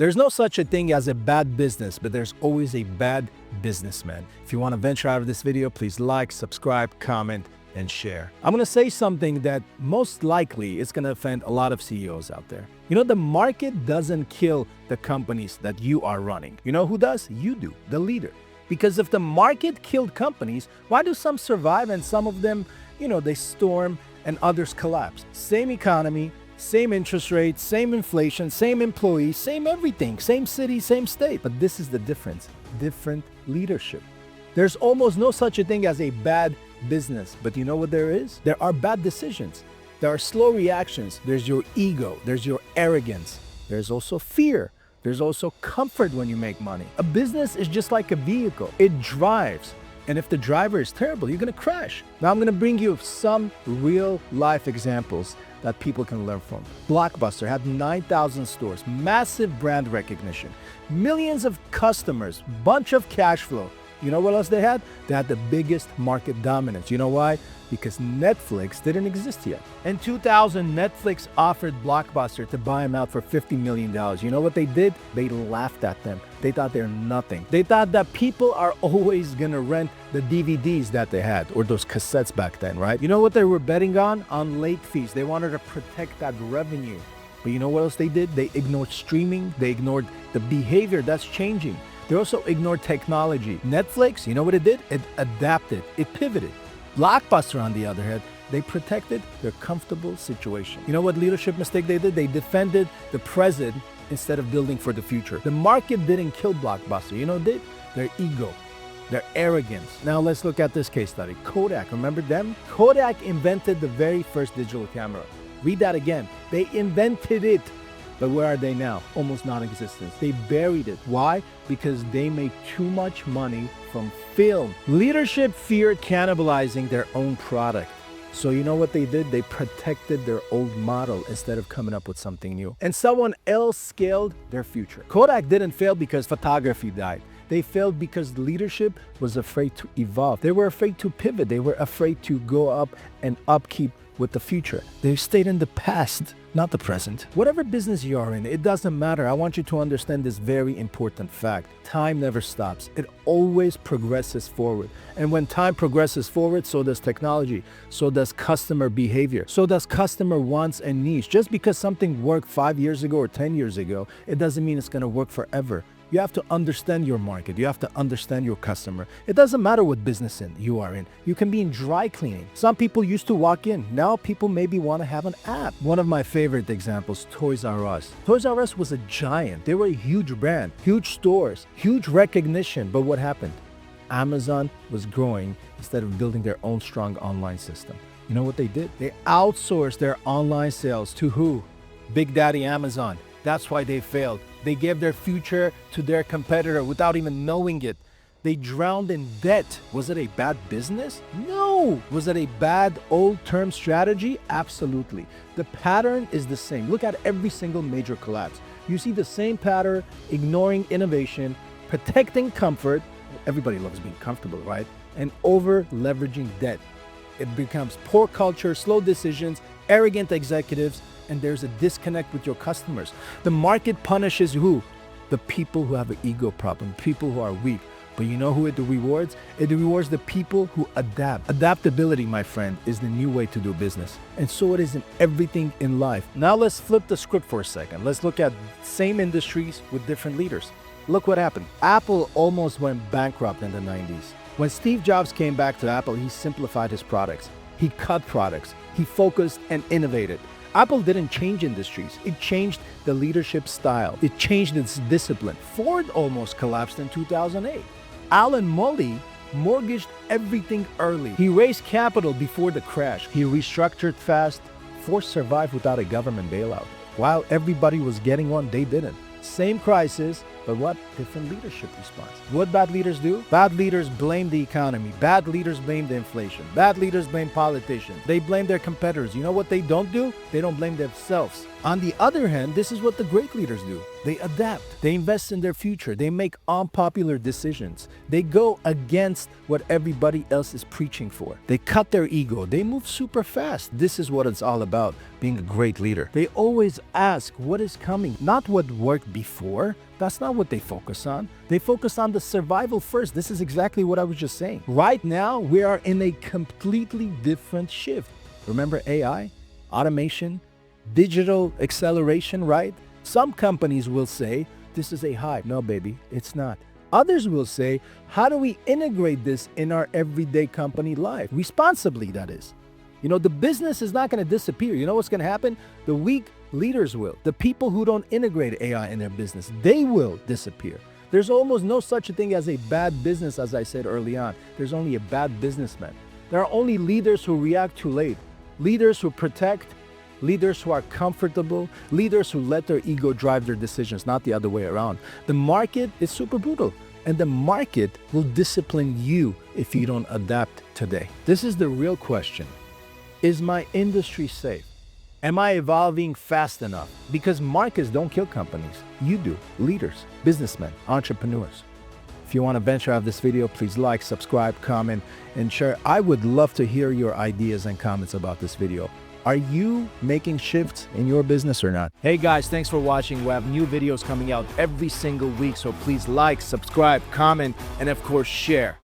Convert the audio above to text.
There's no such a thing as a bad business, but there's always a bad businessman. If you want to venture out of this video, please like, subscribe, comment, and share. I'm going to say something that most likely is going to offend a lot of CEOs out there. You know, the market doesn't kill the companies that you are running. You know who does? You do, the leader. Because if the market killed companies, why do some survive and some of them, they storm and others collapse? Same economy, same interest rates, same inflation, same employees, same everything, same city, same state. But this is the difference, different leadership. There's almost no such a thing as a bad business, but you know what there is? There are bad decisions. There are slow reactions. There's your ego. There's your arrogance. There's also fear. There's also comfort when you make money. A business is just like a vehicle. It drives. And if the driver is terrible, you're going to crash. Now I'm going to bring you some real life examples that people can learn from. Blockbuster had 9,000 stores, massive brand recognition, millions of customers, bunch of cash flow. You know what else they had? They had the biggest market dominance. You know why? Because Netflix didn't exist yet. In 2000, Netflix offered Blockbuster to buy them out for $50 million. You know what they did? They laughed at them. They thought they're nothing. They thought that people are always gonna rent the DVDs that they had, or those cassettes back then, right? You know what they were betting on? On late fees. They wanted to protect that revenue. But you know what else they did? They ignored streaming. They ignored the behavior that's changing. They also ignored technology. Netflix, you know what it did? It adapted, it pivoted. Blockbuster, on the other hand, they protected their comfortable situation. You know what leadership mistake they did? They defended the present instead of building for the future. The market didn't kill Blockbuster. You know what it did? Their ego, their arrogance. Now let's look at this case study. Kodak, remember them? Kodak invented the very first digital camera. Read that again. They invented it. But where are they now? Almost non-existent. They buried it. Why? Because they made too much money from film. Leadership feared cannibalizing their own product. So you know what they did? They protected their old model instead of coming up with something new. And someone else scaled their future. Kodak didn't fail because photography died. They failed because leadership was afraid to evolve. They were afraid to pivot. They were afraid to go up and upkeep with the future. They stayed in the past, not the present. Whatever business you are in, it doesn't matter. I want you to understand this very important fact. Time never stops. It always progresses forward. And when time progresses forward, so does technology, so does customer behavior, so does customer wants and needs. Just because something worked 5 years ago or 10 years ago, it doesn't mean it's going to work forever. You have to understand your market. You have to understand your customer. It doesn't matter what business you are in. You can be in dry cleaning. Some people used to walk in. Now people maybe want to have an app. One of my favorite examples, Toys R Us. Toys R Us was a giant. They were a huge brand, huge stores, huge recognition. But what happened? Amazon was growing instead of building their own strong online system. You know what they did? They outsourced their online sales to who? Big Daddy Amazon. That's why they failed. They gave their future to their competitor without even knowing it. They drowned in debt. Was it a bad business? No. Was it a bad old-term strategy? Absolutely. The pattern is the same. Look at every single major collapse. You see the same pattern: ignoring innovation, protecting comfort. Everybody loves being comfortable, right? And over-leveraging debt. It becomes poor culture, slow decisions, arrogant executives, and there's a disconnect with your customers. The market punishes who? The people who have an ego problem, people who are weak. But you know who it rewards? It rewards the people who adapt. Adaptability, my friend, is the new way to do business. And so it is in everything in life. Now let's flip the script for a second. Let's look at same industries with different leaders. Look what happened. Apple almost went bankrupt in the 90s. When Steve Jobs came back to Apple, he simplified his products. He cut products. He focused and innovated. Apple didn't change industries. It changed the leadership style. It changed its discipline. Ford almost collapsed in 2008. Alan Mully mortgaged everything early. He raised capital before the crash. He restructured fast. Ford survived without a government bailout. While everybody was getting one, they didn't. Same crisis, but what? Different leadership response. What bad leaders do? Bad leaders blame the economy. Bad leaders blame the inflation. Bad leaders blame politicians. They blame their competitors. You know what they don't do? They don't blame themselves. On the other hand, this is what the great leaders do. They adapt. They invest in their future. They make unpopular decisions. They go against what everybody else is preaching for. They cut their ego. They move super fast. This is what it's all about, being a great leader. They always ask what is coming, not what worked before. That's not what they focus on. They focus on the survival first. This is exactly what I was just saying. Right now, we are in a completely different shift. Remember AI, automation, digital acceleration, right? Some companies will say, this is a hype. No, baby, it's not. Others will say, how do we integrate this in our everyday company life? Responsibly, that is. The business is not going to disappear. You know what's going to happen? The weak leaders will. The people who don't integrate AI in their business, they will disappear. There's almost no such a thing as a bad business, as I said early on. There's only a bad businessman. There are only leaders who react too late, leaders who protect, leaders who are comfortable, leaders who let their ego drive their decisions, not the other way around. The market is super brutal, and the market will discipline you if you don't adapt today. This is the real question. Is my industry safe? Am I evolving fast enough? Because markets don't kill companies. You do. Leaders, businessmen, entrepreneurs. If you want to venture out of this video, please like, subscribe, comment, and share. I would love to hear your ideas and comments about this video. Are you making shifts in your business or not? Hey guys, thanks for watching. We have new videos coming out every single week, so please like, subscribe, comment, and of course share.